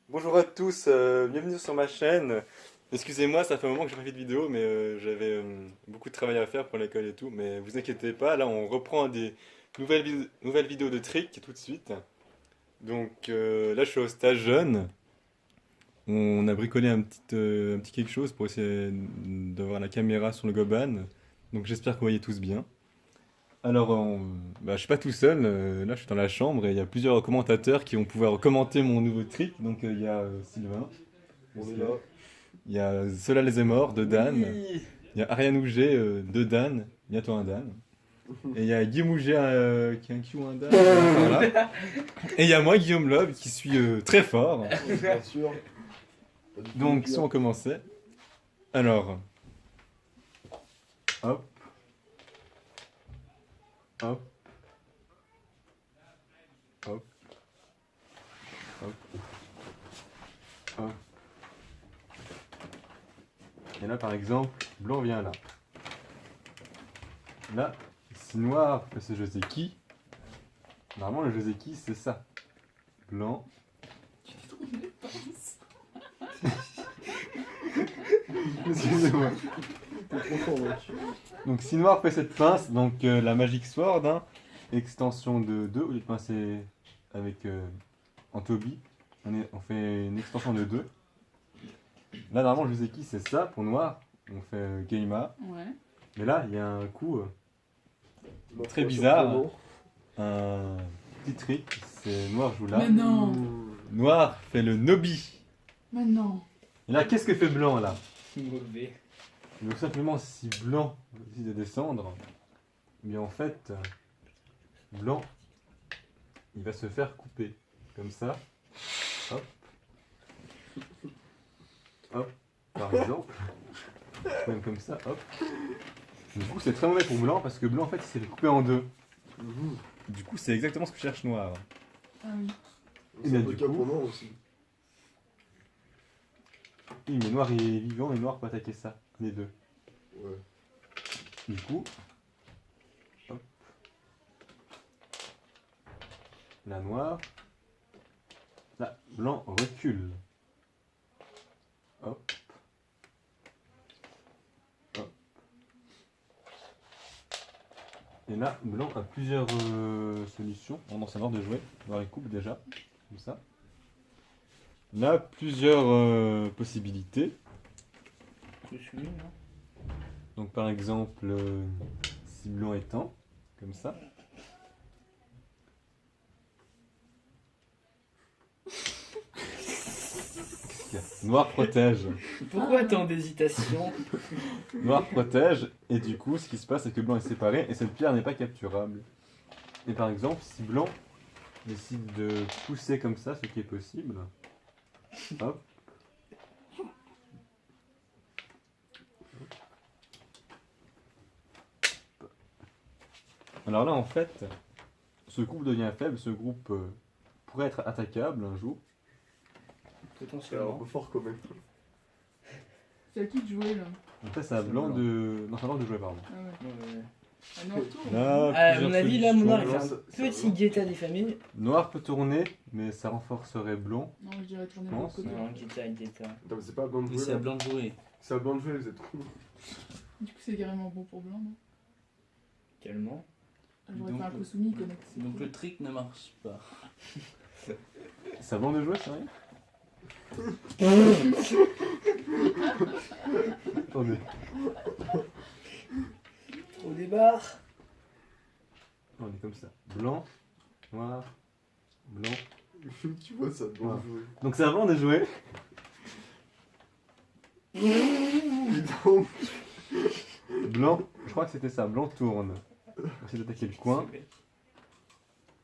Bonjour à tous, bienvenue sur ma chaîne. Excusez-moi, ça fait un moment que j'ai pas fait de vidéo, mais j'avais beaucoup de travail à faire pour l'école et tout. Mais vous inquiétez pas, là on reprend des nouvelles vidéos de trick tout de suite. Donc là je suis au stage jeune. On a bricolé un petit quelque chose pour essayer d'avoir la caméra sur le Goban. Donc j'espère que vous voyez tous bien. Alors, je suis pas tout seul, là je suis dans la chambre et il y a plusieurs commentateurs qui vont pouvoir commenter mon nouveau trick. Donc il y a Sylvain. On est là. Il y a Solal Zemmour de Dan. Oui. Il y a Ariane Ouget de Dan. Bientôt un Dan. Et il y a Guillaume Ouget qui a un Q ou un Dan. Voilà. Et il y a moi, Guillaume Loeb, qui suis très fort. Bien sûr. Donc, si on commençait. Alors. Hop. Hop. Hop. Hop. Hop. Et là, par exemple, blanc vient là. Là, si noir fait ce je sais qui, normalement le je sais qui c'est ça. Blanc. Excusez-moi. T'es trop fort, mec. Donc si noir fait cette pince, donc la Magic Sword, hein, extension de 2, au lieu de pincer avec en Toby, on fait une extension de 2. Là normalement je sais qui c'est ça, pour noir, on fait Geima. Ouais. Mais là il y a un coup Ma très foi, bizarre, surprenant. un petit trick, c'est noir joue là. Mais non. Noir fait le Nobi. Mais non. Et là qu'est-ce que fait blanc là? Mauvais. Donc simplement si blanc décide de descendre, eh bien en fait, blanc, il va se faire couper. Comme ça. Hop. Hop. Par exemple. Même comme ça, hop. Du coup c'est très mauvais pour blanc parce que blanc en fait il s'est fait couper en deux. Mhm. Du coup c'est exactement ce que cherche noir. Ah oui. Et C'est un là, peu du le cas coup- pour moi aussi. Oui mais noir est vivant et noir peut attaquer ça. Les deux. Ouais. Du coup. Hop. Là noir. Là, blanc recule. Hop. Hop. Et là, blanc a plusieurs solutions. On en savoir de jouer. Noir il coupe déjà. Comme ça. Là, plusieurs possibilités. Je suis nul, non? Donc par exemple, si blanc étend, comme ça. Qu'est-ce qu'il y a? Noir protège. Pourquoi tant d'hésitation? Noir protège, et du coup, ce qui se passe, c'est que blanc est séparé, et cette pierre n'est pas capturable. Et par exemple, si blanc décide de pousser comme ça, ce qui est possible, hop. Alors là, en fait, ce groupe devient faible, ce groupe pourrait être attaquable un jour. C'est un Potentiellement. peu fort quand même. C'est à qui de jouer là? Donc là, c'est à C'est blanc blanc. de... Non, c'est à blanc de jouer, pardon. Ah ouais. Ouais. À noir tour. Là, À plusieurs mon avis, là, mon noir, il solutions. fait un Ça- ça petit va. guetta des familles. Noir peut tourner, mais ça renforcerait blanc. Non, je dirais tourner Je de pense. l'autre côté. Non, guetta. Attends, mais c'est pas à blanc de Mais jouer c'est à là. blanc de jouer. C'est à blanc de jouer, vous êtes trop. Du coup, c'est carrément bon pour blanc, non? Tellement. J'aurais Donc, fait un Kosumi connecté. Donc le trick ne marche pas. C'est à blanc de jouer, c'est vrai? Attendez. Au départ. On est comme ça. Blanc, noir, blanc. Tu vois ça, blanc de jouer. Donc c'est à blanc de jouer. Putain. Blanc, je crois que c'était ça. Blanc tourne. On va essayer d'attaquer le coin.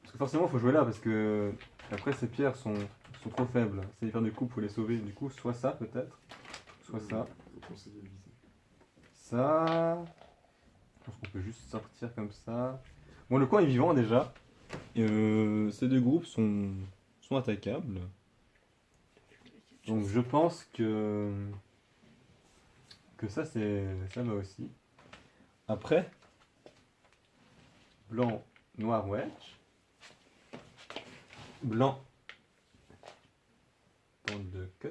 Parce que forcément, il faut jouer là parce que après ces pierres sont trop faibles. C'est des pierres de coupe, faut les sauver. Du coup, soit ça peut-être, soit ça. Faut conseiller de viser. Ça. Je pense qu'on peut juste sortir comme ça. Bon, le coin est vivant déjà. Et, ces deux groupes sont attaquables. Donc je pense que ça va aussi. Après, blanc, noir, wedge. Blanc. cut.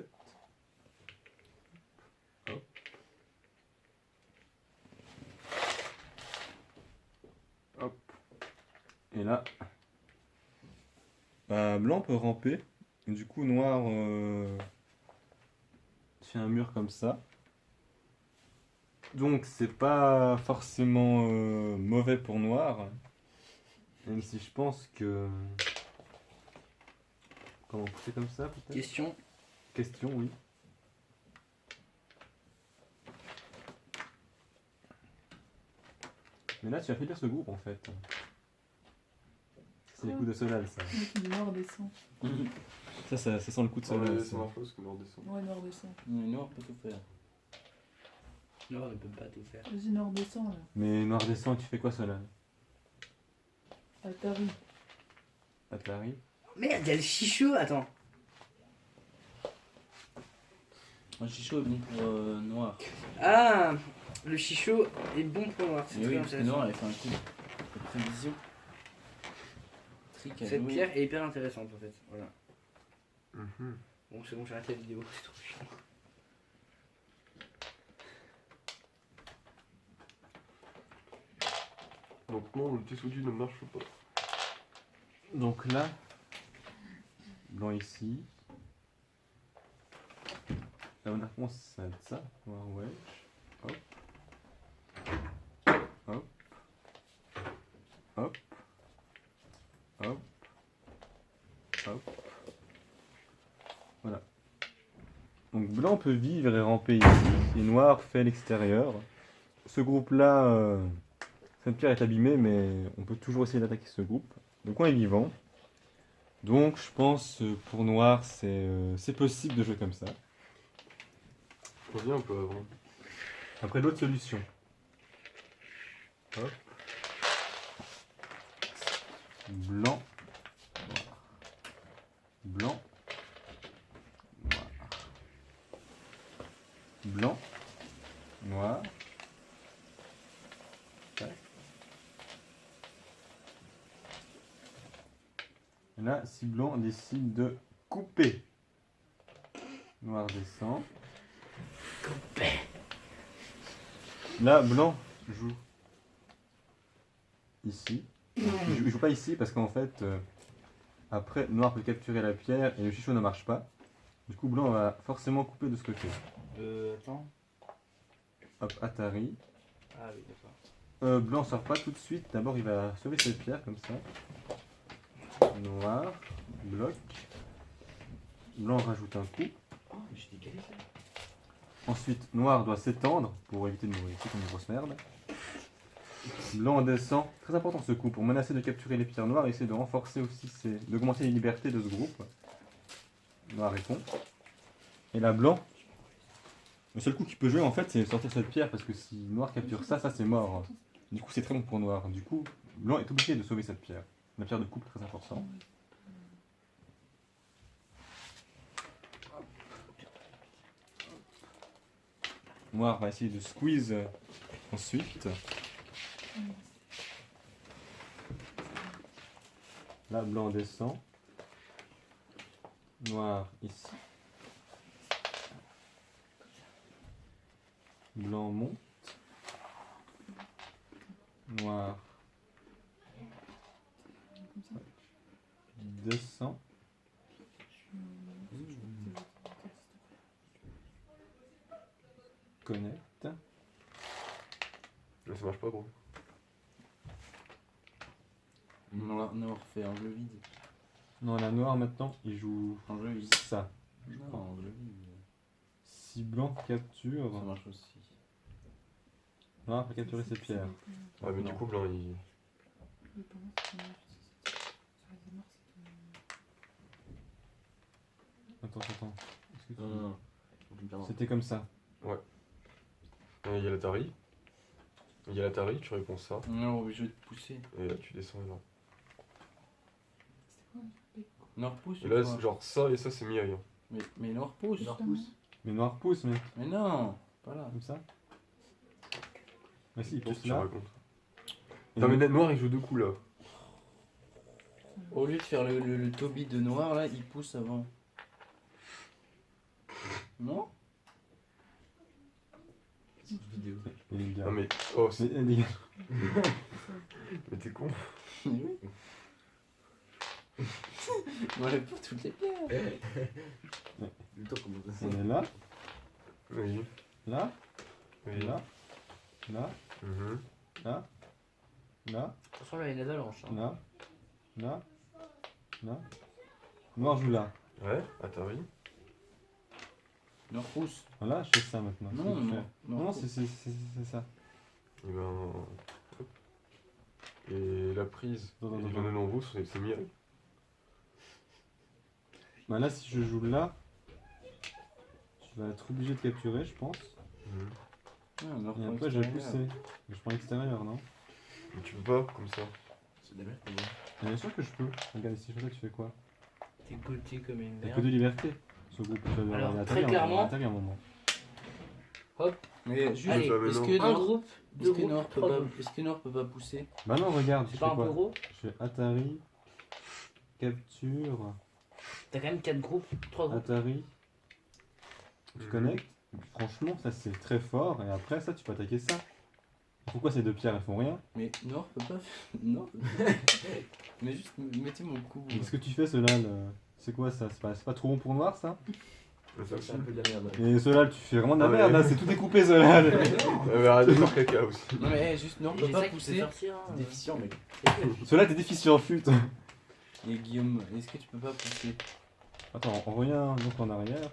Hop. Hop. Et là, bah, blanc peut ramper. Et du coup, noir fait un mur comme ça. Donc, c'est pas forcément mauvais pour noir. Même si je pense que. Comment pousser comme ça, peut-être? Question. Question, oui. Mais là, tu as fait lire ce groupe en fait. C'est les coups de Solal, ça. Le mec, il noir descend. Ça sent le coup de Ouais, Solal. ça marche pas parce que noir descend. Ouais, noir descend. Mais noir peut tout faire. Noir ne peut pas tout faire. Vas-y, noir descend là. Mais noir descend, tu fais quoi, Solal? Atari. Atari. Merde, il y a le chichot, attends. Un chichot est bon pour noir. Ah, le chichot est bon pour noir. C'est Mais très oui, parce que intéressant. noir, elle fait un coup de prévision. Trick à Cette jouer. pierre est hyper intéressante en fait. Voilà. Mhm. Bon, c'est bon, j'ai arrêté la vidéo. C'est trop chiant. Donc non, le Tessoudi ne marche pas. Donc là, blanc ici. La bonne réponse, ça va être ça. Noir wedge. Hop. Hop. Hop. Hop. Hop. Voilà. Donc blanc peut vivre et ramper ici, et noir fait l'extérieur. Ce groupe-là, cette pierre est abîmée, mais on peut toujours essayer d'attaquer ce groupe. Le coin est vivant. Donc je pense pour noir, c'est possible de jouer comme ça. Reviens un peu avant. Après l'autre solution. Hop. Blanc. Noir. Blanc. Noir. Blanc. Noir. Tac. Et là, si blanc décide de couper. Noir descend. Là, blanc joue ici. Il joue pas ici parce qu'en fait, après, noir peut capturer la pierre et le chichot ne marche pas. Du coup, blanc va forcément couper de ce côté. Attends. Hop, Atari. Ah oui, d'accord. Blanc sort pas tout de suite. D'abord, il va sauver cette pierre comme ça. Noir, bloc. Blanc rajoute un coup. Oh, mais j'ai décalé ça. Ensuite, noir doit s'étendre pour éviter de mourir ici comme une grosse merde. Blanc descend. Très important ce coup pour menacer de capturer les pierres noires et essayer de renforcer aussi, d'augmenter les libertés de ce groupe. Noir répond. Et là, blanc. Le seul coup qu'il peut jouer en fait, c'est sortir cette pierre parce que si noir capture ça, ça c'est mort. Du coup, c'est très bon pour noir. Du coup, blanc est obligé de sauver cette pierre. La pierre de coupe très important. Noir va essayer de squeeze ensuite. Là, blanc descend. Noir ici. Blanc monte. Noir descend. Connecte. Mais ça marche pas, gros. Noir fait un jeu vide. Non, la noire maintenant, il joue Un jeu vide. ça. Non, un jeu vide. Si blanc capture, Ça marche aussi. noir peut capturer ses pierres. Ouais, mais du Non. coup, blanc, il. Mais pour moi, c'est noir. Ça va noir, Attends. Est-ce que tu- Non. Tu me perdras. C'était comme ça. Il y a l'Atari. Il y a l'Atari, tu réponds ça. Non, mais je vais te pousser. Et là, tu descends là. C'était quoi le bec, quoi. Noir pousse. Et là, ou quoi c'est genre ça et ça, c'est mi-aïe. Mais noir pousse. Mais noir pousse, mais Mais non, pas là. comme ça. Mais si, il Qu'est-ce pousse que tu là. racontes? Et Non, le- mais noir, il joue deux coups là. Au lieu de faire le Toby de noir, là, il pousse avant. Non. Vidéo. Et les gars. Non mais, oh, Mais, les gars. mais t'es con. Oui. On enlève pas toutes les pierres. Le temps comment ça On est là, Oui, là, oui. là, là, Mhm. là, là, De toute façon, là, il y a des avalanches. Hein. là, là, là. Noir joue là. Ouais, Atari. Non, rousse. Voilà, je fais ça maintenant. Non, Qu'est-ce que tu non. fais Non, c'est ça. Et ben. Hop. Et la prise. Attends, Et attends, le nom rouge, c'est Mireille. Bah là, si je joue là, je vais être obligé de capturer, je pense. Mhm. Ah, noir Et pour après, je vais extérieur. pousser. Mais je prends l'extérieur, non? Mais tu peux pas, comme ça. C'est des merdes pour moi. Mais bien sûr que je peux. Regarde, si je fais ça, tu fais quoi? T'es gaulté comme une T'as que merde. de liberté. Ce groupe, tu vas voir Alors, la très Atari, clairement- on va attaquer un moment. Mais juste, Allez, est-ce que Un Noir, groupe, est-ce deux que groupes, Noir peut trois pas, groupes. est-ce que Noir peut pas pousser? Bah non, regarde, je C'est fais pas un peu quoi? gros? Je fais Atari, capture, T'as quand même 4 groupes, 3 groupes. Atari, tu Mhm. connectes. Franchement, ça c'est très fort. Et après, ça, tu peux attaquer ça. Pourquoi ces deux pierres, elles font rien? Mais Noir peut pas faire. Non. Mais juste, mettez mon coup. Qu'est-ce que tu fais, ceux-là C'est quoi ça? C'est pas trop bon pour noir, ça? Mais ça Ça, aussi. c'est un peu de la merde. Et ceux-là, tu fais vraiment de la Ouais. merde, là, c'est tout découpé, ceux-là. Mais arrête de faire caca aussi. Non, mais juste, Noir peut J'ai pas ça qui fait pousser. sortir. Hein. C'est déficient, mec. Ceux-là, t'es déficient, flûte. Et Guillaume, est-ce que tu peux pas pousser? Attends, on revient donc en arrière.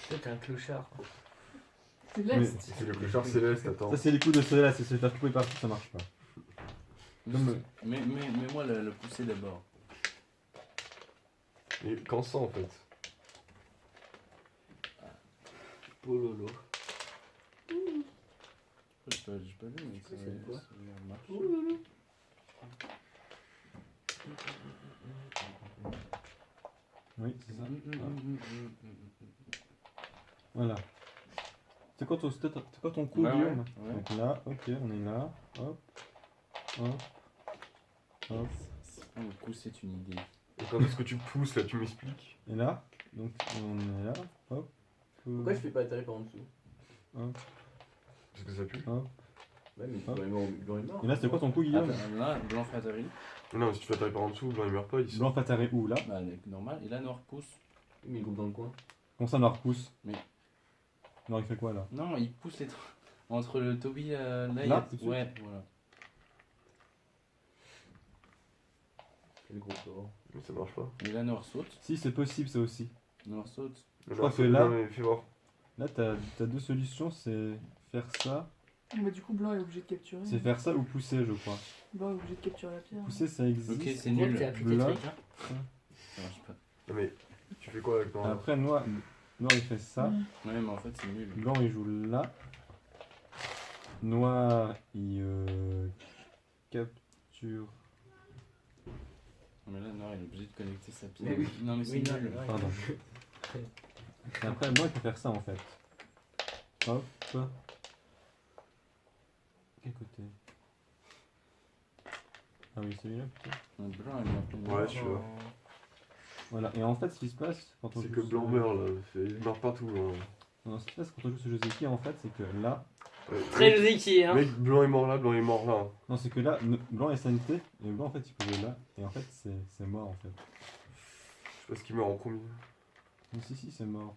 Toi, t'es un clochard. C'est Oui. l'Est. C'est le clochard céleste, attends. Ça, c'est les coups de ceux-là, c'est se faire couper partout, ça marche pas. Juste- Mais moi le pousser d'abord. Et quand ça en fait? Pololo. J'ai pas vu, mais ça C'est quoi ça marche. Oui, c'est ça. Voilà. C'est quoi ton coup, Ouais, Guillaume? ouais. Donc là, ok, on est là. Hop. Hop. Hop. Le coup, c'est une idée. Et quand est-ce que tu pousses là, tu m'expliques? Et là. Donc on est là. Hop. Pourquoi je fais pas atterrir par en dessous? Hop. Parce que ça pue? Hop. Ouais, mais Hop. blanc et noir. Et là, c'était quoi ton coup, Guillaume? Attends, là, blanc fait atterrir. Non, mais si tu fais atterrir par en dessous, blanc il meurt pas, il sort. Blanc fattaré où là? Bah, normal. Et là, Noir pousse. Mais il groupe dans le coin. Comment ça, Noir pousse? Mais- Noir, il fait quoi là? Non, il pousse les entre le Toby là, il y Là, a- tout de suite ouais, voilà. Quel groupe dehors. Mais ça marche pas. Et là, Noir saute. Si, c'est possible ça aussi. Noir saute. Je crois que là- Non, mais fais voir. Là, t'as deux solutions, c'est faire ça. Bah, du coup, Blanc est obligé de capturer. C'est faire ça ou pousser, je crois. Blanc est obligé de capturer la pierre. Pousser, ça existe. Ok, c'est On voit nul. que t'es appris Bleu. tes trucs. Hein. Ça marche pas. Non, mais tu fais quoi avec ton. Après, Noir, il fait ça. Ouais, mais en fait, c'est nul. Blanc, il joue là. Noir, il capture. Non, mais là, Noir, il est obligé de connecter sa pierre. Mais oui. Non, mais c'est Oui, non, nul. ouais. Pardon. Et après, Blanc, il peut faire ça en fait. Hop. Quel côté? Ah oui, celui-là plutôt. Blanc, il est en plein Ouais, je suis là. Voilà. Et en fait, ce qui se passe quand on C'est joue que ce- blanc meurt là. Il meurt partout. Hein. Non, ce qui se passe quand on joue ce jeu Zeki, en fait, c'est que là. Très Joseki, hein. Mec, blanc est mort là, blanc est mort là. Non, c'est que là, Blanc est sanité. Et Blanc, en fait, il peut jouer là. Et en fait, c'est mort en fait. Je sais pas ce qui meurt en premier. Mais si, c'est mort.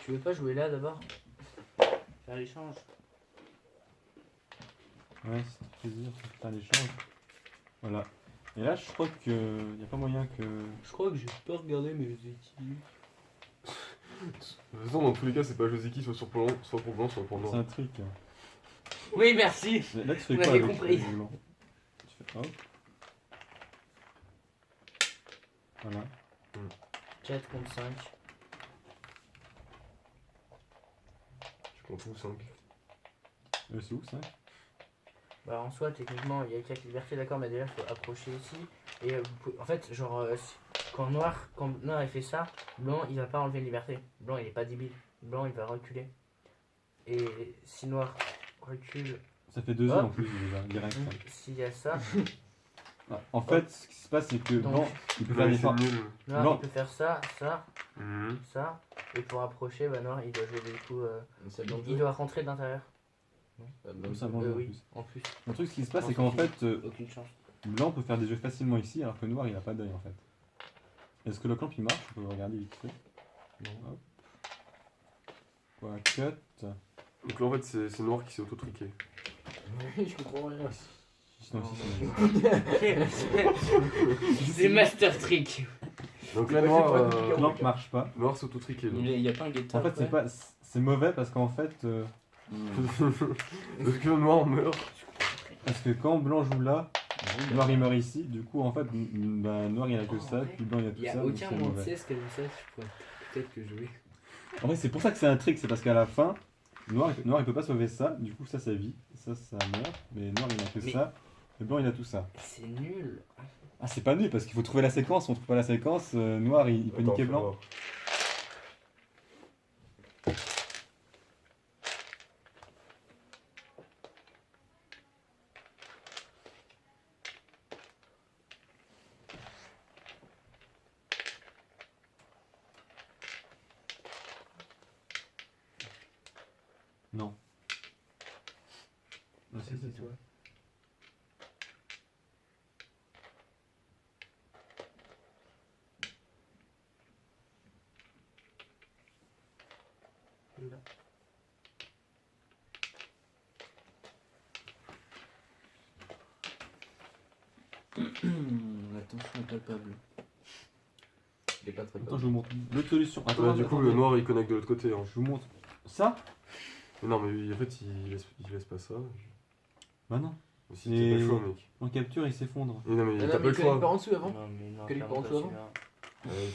Tu veux pas jouer là d'abord? Faire l'échange. Ouais, c'est tout plaisir, c'est faire l'échange. Voilà. Et là, je crois que y a pas moyen que. Je crois que j'ai pas regardé mes Joseki. De toute façon, dans tous les cas, c'est pas Joseki, soit pour blanc, soit pour C'est noir. un trick. Oui, merci. Mais là, tu fais Vous quoi avez avec compris. le blanc? Tu fais hop. Voilà. 4 contre 5. Tu comptes où 5? C'est où ça? Bah en soi techniquement il y a 4 libertés d'accord mais déjà faut approcher ici et en fait genre quand noir il fait ça, blanc il va pas enlever une liberté, blanc il est pas débile, blanc il va reculer et si noir recule Ça fait 2 Hop. ans en plus déjà, direct. s'il y a ça En fait, ce qui se passe, c'est que Donc, blanc, il peut Non, faire des c'est fins. nul. Noir, Blanc. il peut faire ça, ça, Mhm. ça. Et pour approcher, bah noir, il doit jouer des coups. Ça blanc Il doit rentrer de l'intérieur. Comme ça, blanc joue en Oui, plus. en plus. Le truc, ce qui se passe, Non, c'est qu'en c'est fait, Aucune chance. blanc peut faire des jeux facilement ici, alors que noir, il a pas d'œil en fait. Est-ce que le clamp il marche? On peut regarder vite fait. Non. Hop. Quoi, cut. Donc là, en fait, c'est noir qui s'est auto-triqué. Oui, je comprends rien. Sinon, si, c'est- C'est Master Trick. Donc là, Ouais, noir, c'est pas compliqué. Clamp marche pas. noir s'est auto-triqué. donc. Il y a pas un guetta. En fait, c'est pas, c'est mauvais parce qu'en fait, Parce que noir meurt. parce que quand blanc joue là, noir il meurt ici. Du coup, en fait, bah, noir il a que ça, puis blanc il a Il tout y a ça. donc aucun c'est monde mauvais. 16 qu'elle ça, je pourrais peut-être que jouer. En fait, c'est pour ça que c'est un trick, c'est parce qu'à la fin, noir il peut pas sauver ça. Du coup, ça vit, ça meurt. Mais noir il a que Mais- ça, et blanc il a tout ça. C'est nul. Ah, c'est pas nul parce qu'il faut trouver la séquence. On trouve pas la séquence, noir il peut Attends, niquer faut blanc. voir. Non. Non, C'est toi. Attention est palpable. Il est pas très Attends, je vous montre l'autre solution. Ouais, Attends, du coup, attendez. le noir il connecte de l'autre côté. Hein. Je vous montre. Ça? Mais non, mais en fait, il laisse pas ça. Bah non. Si, t'as pas le Et- choix, mec. En capture, il s'effondre. Et non, mais Ah t'as non, pas le mais il connecte choix. par en dessous avant. Non, mais non, Quel clairement est le pas plan celui-là.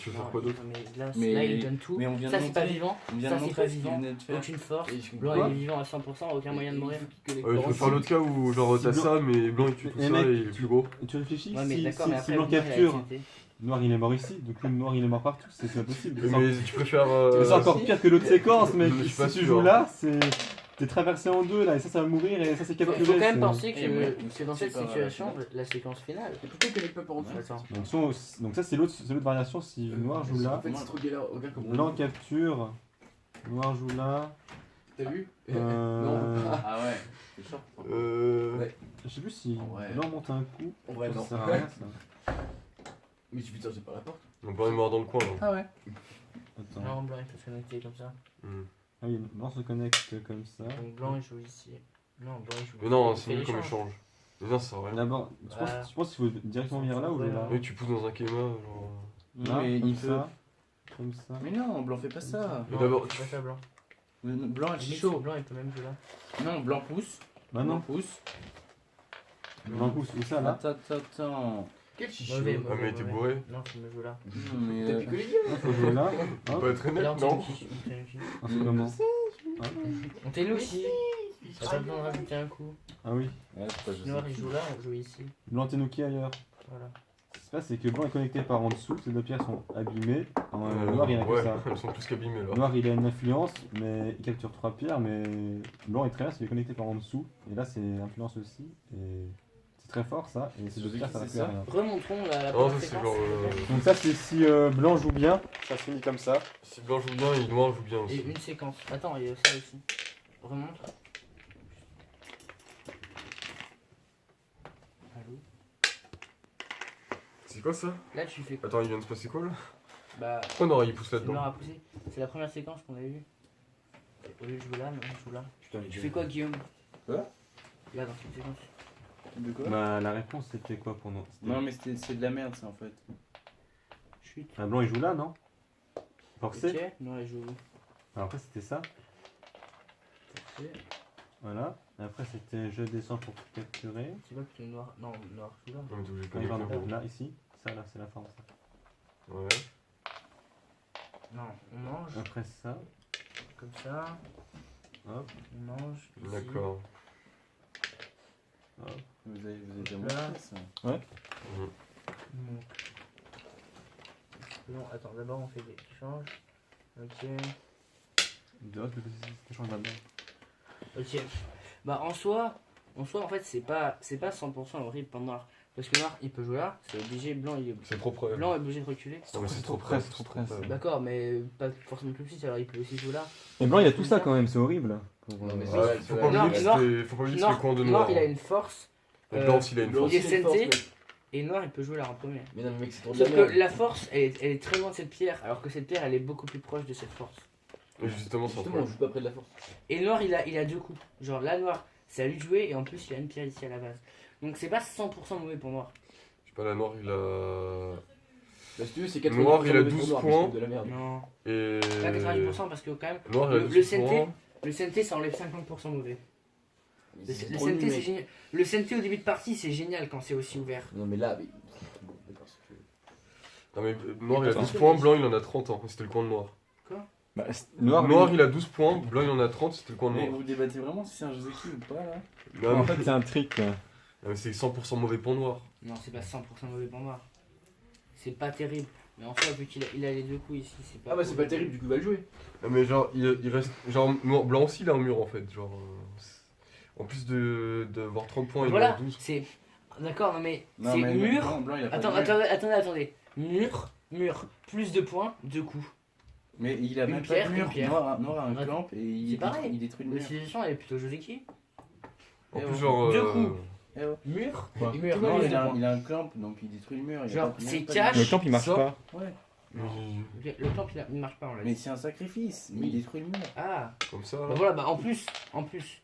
Tu veux Non, faire quoi d'autre? mais là, Mais- là, il donne tout. mais on vient Ça, de c'est pas montrer. vivant. On vient Ça, de c'est montrer pas ce qu'il vivant. venait de faire. Aucune force. Et je Blanc, comprends. il est vivant à 100%, aucun moyen de mourir. Ouais, je peux faire l'autre cas où, genre, Si t'as blanc- ça, mais blanc il tue tout Et ça mec, et il est plus gros. Et tu réfléchis, Ouais, mais si, d'accord, si- mais si après, blanc le blanc, il a capture, accepté. noir il est mort ici, du coup noir il est mort partout, c'est pas possible. Mais tu préfères. C'est encore pire que l'autre séquence, mais Je suis si pas tu sûr. joues là, c'est. T'es traversé en deux là, et ça va mourir, et ça c'est Il capturé. faut quand même c'est- penser Et ouais, que dans cette c'est pas situation, la séquence finale. Et pourquoi il connecte pas par en dessous Attends. Donc ça c'est l'autre variation, si noir joue là, En fait, c'est trop galère. Regarde comment. blanc capture, noir joue là, T'as vu Euh, Non. Ah ouais, c'est sûr. Ouais. je sais plus si Ouais. blanc monte un coup, En vrai, ça non. sert à rien ça. Mais tu peux sortir par la porte. Donc, blanc est mort dans le coin. Là. Ah ouais. Attends. Non, blanc, il peut se connecter comme ça. Hmm. Ah oui, blanc se connecte comme ça. Donc blanc, il joue ici. Non, blanc, il joue Mais non, il c'est fait nul comme l'échange. échange. Mais non, ça sert à rien. D'abord, tu penses qu'il faut directement venir là ou Ouais, là? Oui, tu pousses dans un kéma, genre. Là, mais comme il peut. ça, comme ça. Mais non, blanc fait pas ça. Mais Non, d'abord, c'est pas ça, blanc. Blanc est Limite, chaud. blanc, il peut même jouer là. Non, blanc pousse. Bah Blanc non, pousse. blanc pousse, où ça là? Attends. Quel chichot. Mauvais, Ah, mais il était bourré. Non, il me joue là. Non, mais. T'as picolé les gars Faut jouer là. Faut Hop. pas être Et là, honnête, on non? t'énoue qui. Ah, c'est comment? On t'énoue qui. T'as pas besoin de rajouter un coup. Ah oui. Ouais, c'est pas je Noir, sais. il joue là, on joue ici. Blanc Tenuki ailleurs. Voilà. Ce qui se passe, c'est que blanc est connecté par en dessous, ces deux pierres sont abîmées. Noir, il a que ouais, ça. elles sont plus qu'abîmées là. Noir, il a une influence, mais il capture 3 pierres, mais blanc est très bien, parce qu'il est connecté par en dessous. Et là, c'est influence aussi. Et c'est très fort ça. Et ces deux pierres, ça va C'est plus à ça rien. Remontrons la Non, première ça c'est séquence. genre. Donc, ça, c'est si blanc joue bien. Ça se finit comme ça. Si blanc joue bien et noir joue bien Et aussi. une séquence. Attends, il y a ça aussi. Remonte. Allô. C'est quoi ça? Là, tu fais quoi? Attends, il vient de se passer quoi là? Bah, Pourquoi Nora il pousse tu me là-dedans? l'auras poussé. C'est la première séquence qu'on avait vue. Au lieu de jouer là, maintenant je joue là. Putain, les Tu gars. fais quoi, Guillaume? Quoi? Là, dans cette séquence. De quoi? Bah, la réponse, c'était quoi pour nous? C'était- Non, mais c'est de la merde ça en fait. Chute. Ah, blanc, il joue là, non? Forcé. Ok, non, il joue. Alors après, c'était ça. Forcé. Voilà. Et après, c'était je descends pour capturer. C'est pas plutôt noir. Non, noir joue là. Non, mais t'es obligé de Ah, oui, connecter, pardon, gros. là, ici. Ça, là, c'est la forme. Ça. Ouais. Non, on mange Après ça. comme ça. Hop. On mange. ici. D'accord. Vous avez déjà Là. montré ça. Donc. Non, attends, d'abord on fait des échanges. Ok. Hop, je change là-dedans. Ok. Bah en soi, en fait c'est pas 100% horrible pour noir. Parce que noir il peut jouer là, c'est obligé, blanc C'est trop près. blanc est obligé de reculer. Non, mais c'est trop près, près. c'est trop près. D'accord, mais pas forcément tout de suite, alors il peut aussi jouer là. Et blanc, il y a tout ça quand même, c'est horrible. Non, mais Ouais, c'est- faut pas Noir, oublier que noir, faut pas oublier que c'est le coin de Noir noir. il a une force, Et blanc aussi il a une Blanc force. il est aussi, il a une force, senté. mec. et noir il peut jouer là en premier. Mais non, mais mec, c'est trop de Sauf la que merde. la force elle est très loin de cette pierre, alors que cette pierre elle est beaucoup plus proche de cette force. Et justement, c'est un Justement, on problème. joue pas près de la force. Et noir il a deux coups. Genre là noir c'est à lui de jouer et en plus il a une pierre ici à la base. Donc c'est pas 100% mauvais pour noir. Je sais pas, la noire il a. Bah, si tu veux, c'est Noir, 90% il a de 12 noir, mais points. c'est de la merde. Non. Et. Pas 90% parce que quand même Noir il a le 12 CNT points. le CNT ça enlève 50% mauvais. Le C'est le trop nul, CNT c'est mec. génial. Le CNT au début de partie c'est génial quand c'est aussi ouvert. Non, mais là, mais. Bon, d'accord, si tu veux. Non mais noir il a Attends. 12 points, blanc il en a 30 ans. C'était le coin de noir. Bah, Noir il a 12 points, blanc il en a 30, c'était le coin de Mais noir. vous débattez vraiment si c'est un Joseki ou pas là? Non, en mais- fait, c'est un trick. non, mais c'est 100% mauvais pour noir. Non c'est pas 100% mauvais pour noir. C'est pas terrible. Mais en soi vu qu'il a les deux coups ici c'est pas. Ah bah, c'est pas terrible, du coup, va le jouer. Non, mais genre il reste. Genre noir, blanc aussi il a un mur en fait. Genre. En plus d'avoir 30 points, il en Voilà, a 12. c'est. D'accord, non mais Non, c'est mais mur. Blanc, il a pas Attends, de mur. attendez. Mur, plus de points, deux coups. Mais il a Une même pierre, pas de mur. une pierre. Noir a un Ouais. clamp et il C'est pareil. il détruit le La mur. situation elle est plutôt Joseki. En Eh plus, oh. genre. Deux coups. Eh oh. Mur, Ouais. et mur, Non, plus il de a, points. il a un clamp donc il détruit le mur. il a Genre, pas- il a c'est pas de cash. mur. Le temple il marche Ça. pas. Ouais. Le temps il marche pas, on l'a Mais dit. c'est un sacrifice, mais Oui. il détruit le mur. Ah, Comme ça. bah Là. voilà, bah en plus,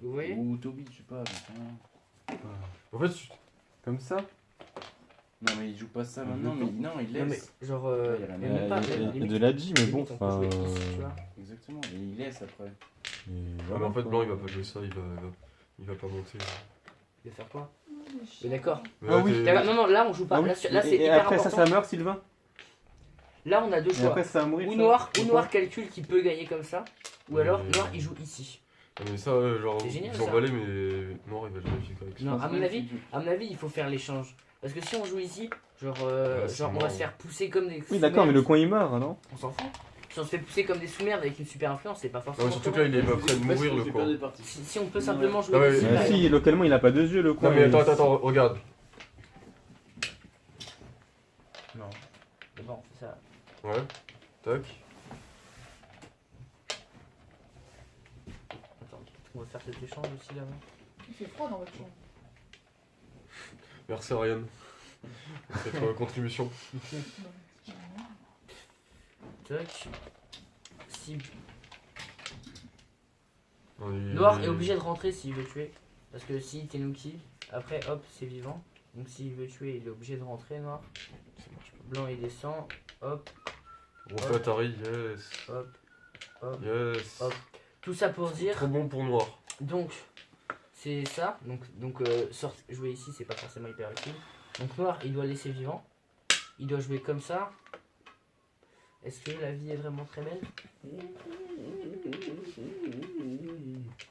vous voyez. Ou Toby, je sais pas. mais ça. En fait, Comme ça. Non, mais il joue pas ça maintenant, mais non, il Non mais laisse. genre, Ouais, il y a la mais même- même pas. Il y a limite- de la G, mais bon, limite, on peut enfin. jouer ici, tu vois. Exactement, et il laisse après. Et mais voilà, en fait, quoi. blanc il va pas jouer ça, il va pas monter. Il va faire quoi Mais d'accord. Mais Ah là, oui. t'es- D'accord, non, là on joue pas. Ah oui. Là Et c'est hyper après ça, important. ça meurt, Sylvain. Là on a deux Et choix. après ça va mourir. Ou ça. noir, Ou noir calcule qu'il peut gagner comme ça. Ou alors Mais- noir il joue ici. Mais ça, genre, C'est génial, ils ont ça. valé, mais noir il va jamais finir avec ça. Non, à mon avis, il faut faire l'échange. Parce que si on joue ici, genre, c'est genre on va marrant. se faire pousser comme des. Oui, d'accord, mais le coin il meurt, non? On s'en fout. Si on se fait pousser comme des sous-merdes avec une super influence, c'est pas Non, forcément. mais surtout que très là, il est pas prêt de mourir le coin. bon. Si on peut simplement jouer Ah ouais, ici, ouais. bah, Ah si, localement il a pas deux yeux le coin. Non, mais il- attends, regarde. Non. D'abord, on fait ça. Ouais, tac. Attends, on va faire cet échange aussi là-bas. Il fait froid dans votre chambre. Merci Ariane. Pour cette contribution. Tac. Si Non, il- Noir est obligé de rentrer s'il veut tuer. Parce que si Tenuki, après hop, c'est vivant. Donc s'il veut tuer, il est obligé de rentrer, noir. Ça marche pas. Blanc il descend, hop, On fait Atari, yes. hop, hop. Yes. Hop. Tout ça pour dire. Trop bon pour noir. Donc, c'est ça. Donc jouer ici, c'est pas forcément hyper utile. Donc, noir, il doit laisser vivant. Il doit jouer comme ça. Est-ce que la vie est vraiment très belle?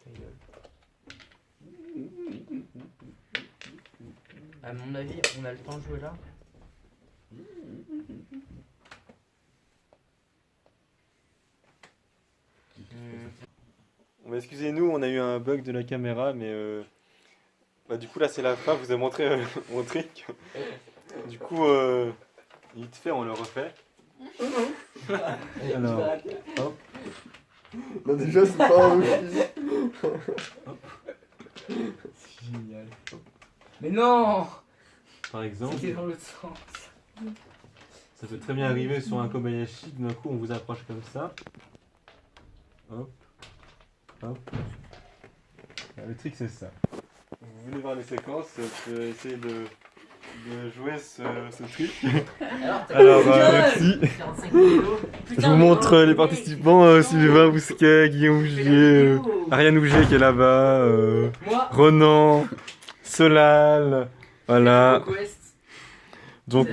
Ta gueule. À mon avis, on a le temps de jouer là. Bah, excusez-nous, on a eu un bug de la caméra, mais bah, du coup là c'est la fin, je vous ai montré mon trick. Du coup, vite fait, on le refait. Alors, hop. Là déjà c'est pas un Génial. Mais non! Par exemple, C'était dans l'autre sens. ça peut très bien arriver sur un Kobayashi, d'un coup on vous approche comme ça. Hop. Hop. Le trick c'est ça. Vous venez voir les séquences, je vais essayer de jouer ce trick. Alors, merci. 45 kilos. Je vous montre les participants, Sylvain Bousquet, Guillaume Ougier, Ariane Ougier qui est là-bas, Moi, Ronan, Solal, voilà. Donc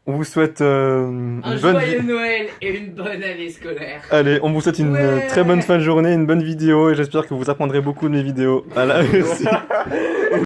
on vous souhaite un une bonne joyeux Noël et une bonne année scolaire. Allez, on vous souhaite une Ouais. très bonne fin de journée, une bonne vidéo et j'espère que vous apprendrez beaucoup de mes vidéos. Voilà, merci.